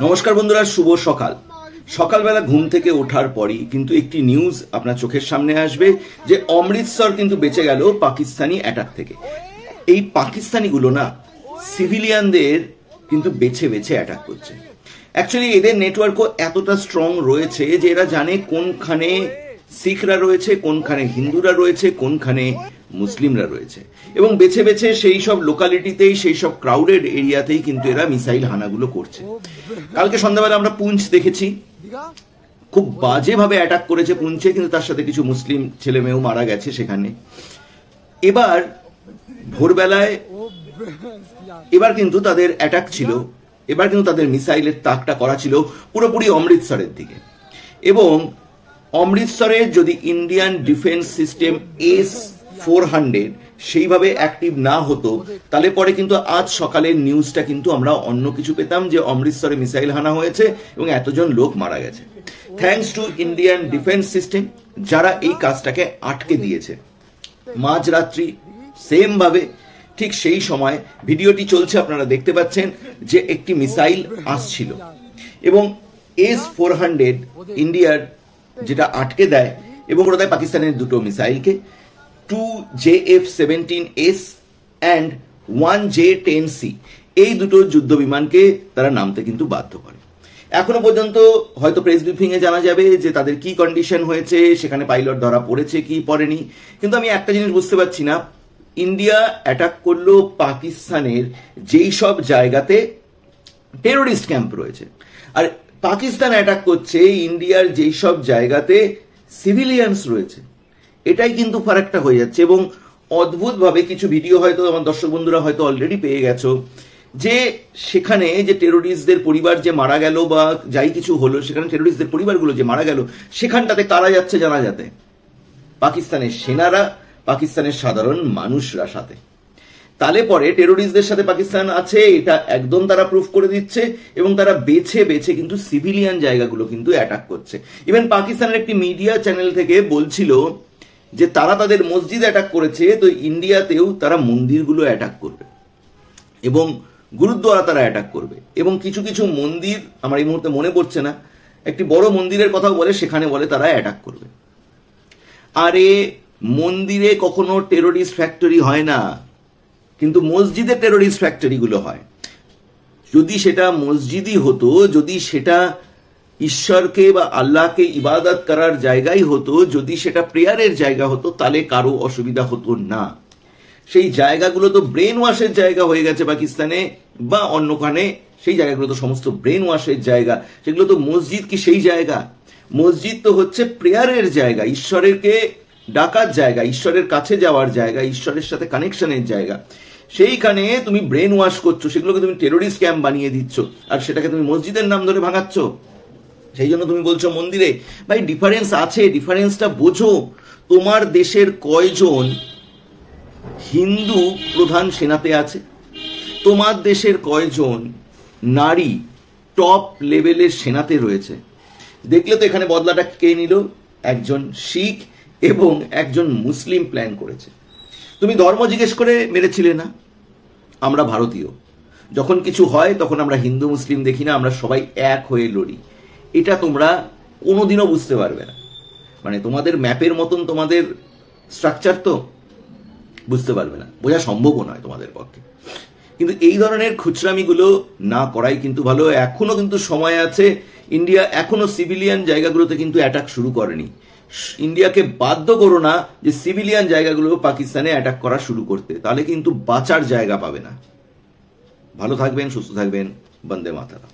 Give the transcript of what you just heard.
নমস্কার বন্ধুরা, শুভ সকাল। সকালবেলা ঘুম থেকে ওঠার পরই কিন্তু একটি নিউজ আপনার চোখের সামনে আসবে যে অমৃতসর কিন্তু বেঁচে গেল পাকিস্তানি অ্যাটাক থেকে। এই পাকিস্তানিগুলো না সিভিলিয়ানদের কিন্তু বেছে বেছে অ্যাটাক করছে। অ্যাকচুয়ালি এদের নেটওয়ার্কও এতটা স্ট্রং রয়েছে যে এরা জানে কোনখানে শিখরা রয়েছে, কোনখানে হিন্দুরা রয়েছে, কোনখানে মুসলিমরা রয়েছে, এবং বেছে বেছে সেই সব লোকালিটিতেই, সেই সব ক্রাউডেড এরিয়াতেই কিন্তু এরা মিসাইল হানাগুলো করছে। কালকে সন্ধ্যাবেলা আমরা পুঞ্চ দেখেছি, খুব বাজেভাবে অ্যাটাক করেছে পুঞ্চে, কিন্তু তার সাথে কিছু মুসলিম ছেলে মেয়েও মারা গেছে সেখানে। এবার ভোরবেলায় এবার কিন্তু তাদের অ্যাটাক ছিল, এবার কিন্তু তাদের মিসাইলের তাকটা করা ছিল পুরোপুরি অমৃতসরের দিকে। এবং অমৃতসরে যদি ইন্ডিয়ান ডিফেন্স সিস্টেম S-400 সেইভাবে অ্যাক্টিভ না হতো, তাহলে পরে কিন্তু আজ সকালের নিউজটা কিন্তু আমরা অন্য কিছু পেতাম যে অমৃতসরে মিসাইল হানা হয়েছে এবং এতজন লোক মারা গেছে। Thanks to Indian defence system, যারা এই কাজটাকে আটকে দিয়েছে। মাঝরাত্রি সেম ভাবে ঠিক সেই সময় ভিডিওটি চলছে, আপনারা দেখতে পাচ্ছেন যে একটি মিসাইল আসছিল এবং S-400 ইন্ডিয়ার যেটা আটকে দেয় এবং ওরা দেয় পাকিস্তানের দুটো মিসাইলকে, 2JF-17S অ্যান্ড 1J-10C, এই দুটো যুদ্ধ বিমানকে তারা নামতে কিন্তু বাধ্য করে। এখনো পর্যন্ত হয়তো প্রেস ব্রিফিং এ জানা যাবে যে তাদের কি কন্ডিশন হয়েছে, সেখানে পাইলট ধরা পড়েছে কি পড়েনি। কিন্তু আমি একটা জিনিস বুঝতে পারছি না, ইন্ডিয়া অ্যাটাক করলো পাকিস্তানের যেই সব জায়গাতে টেরোরিস্ট ক্যাম্প রয়েছে, আর পাকিস্তান অ্যাটাক করছে ইন্ডিয়ার যেই সব জায়গাতে সিভিলিয়ানস রয়েছে। এটাই কিন্তু ফারাকটা হয়ে যাচ্ছে। এবং অদ্ভুতভাবে কিছু ভিডিও হয়তো আমার দর্শক বন্ধুরা হয়তো অলরেডি পেয়ে গেছো, যে সেখানে যে টেরোরিস্টদের পরিবার যে মারা গেল বা যাই কিছু হলো, সেখানে টেরোরিস্টদের পরিবারগুলো যে মারা গেল, সেখানটাতে কারা যাচ্ছে জানা যাতে পাকিস্তানের সেনারা, পাকিস্তানের সাধারণ মানুষরা সাথে। তাহলে পরে টেরোরিস্টদের সাথে পাকিস্তান আছে এটা একদম তারা প্রুফ করে দিচ্ছে, এবং তারা বেছে বেছে কিন্তু সিভিলিয়ান জায়গাগুলো কিন্তু অ্যাটাক করছে। ইভেন পাকিস্তানের একটি মিডিয়া চ্যানেল থেকে বলছিল যে তারা তাদের মসজিদ অ্যাটাক করেছে, তো ইন্ডিয়াতেও তারা মন্দিরগুলো অ্যাটাক করবে এবং গুরুদ্বারা তারা অ্যাটাক করবে। এবং কিছু কিছু মন্দির আমার এই মুহূর্তে মনে পড়ছে না, একটি বড় মন্দিরের কথাও বলে, সেখানে বলে তারা অ্যাটাক করবে। আরে মন্দিরে কখনো টেরোরিস্ট ফ্যাক্টরি হয় না, কিন্তু মসজিদে টেরোরিস্ট ফ্যাক্টরিগুলো হয়। যদি সেটা মসজিদই হতো, যদি সেটা ঈশ্বরকে বা আল্লাহকে ইবাদত করার জায়গাই হতো, যদি সেটা প্রেয়ারের জায়গা হতো, তাহলে কারো অসুবিধা হতো না। সেই জায়গাগুলো তো ব্রেন ওয়াশের জায়গা হয়ে গেছে পাকিস্তানে বা অন্যখানে, সেই জায়গাগুলো তো সমস্ত ব্রেন ওয়াশের জায়গা। সেগুলো তো মসজিদ কি সেই জায়গা? মসজিদ তো হচ্ছে প্রেয়ারের জায়গা, ঈশ্বরকে ডাকার জায়গা, ঈশ্বরের কাছে যাওয়ার জায়গা, ঈশ্বরের সাথে কানেকশনের জায়গা। সেইখানে তুমি ব্রেন ওয়াশ করছো, সেগুলোকে তুমি টেরোরিস্ট ক্যাম্প বানিয়ে দিচ্ছ, আর সেটাকে তুমি মসজিদের নাম ধরে ভাঙাচ্ছ। সেই জন্য তুমি বলছো মন্দিরে। ভাই ডিফারেন্স আছে, ডিফারেন্সটা বোঝো। তোমার দেশের কয়জন হিন্দু প্রধান সেনাতে আছে? তোমার দেশের কয়জন নারী টপ লেভেলের সেনাতে রয়েছে? দেখলে তো এখানে বদলাটা কে নিল? একজন শিখ এবং একজন মুসলিম প্ল্যান করেছে। তুমি ধর্ম জিজ্ঞেস করে মেরেছিলে না? আমরা ভারতীয়, যখন কিছু হয় তখন আমরা হিন্দু মুসলিম দেখি না, আমরা সবাই এক হয়ে লড়ি। এটা তোমরা কোনোদিনও বুঝতে পারবে না। মানে তোমাদের ম্যাপের মতন তোমাদের স্ট্রাকচার তো বুঝতে পারবে না, বোঝা সম্ভবও নয় তোমাদের পক্ষে। কিন্তু এই ধরনের খুচরামিগুলো না করাই কিন্তু ভালো। এখনো কিন্তু সময় আছে, ইন্ডিয়া এখনো সিভিলিয়ান জায়গাগুলোতে কিন্তু অ্যাটাক শুরু করেনি। ইন্ডিয়াকে বাধ্য করো না যে সিভিলিয়ান জায়গাগুলো পাকিস্তানে অ্যাটাক করা শুরু করতে, তাহলে কিন্তু বাঁচার জায়গা পাবে না। ভালো থাকবেন, সুস্থ থাকবেন, বন্দে মাতরম।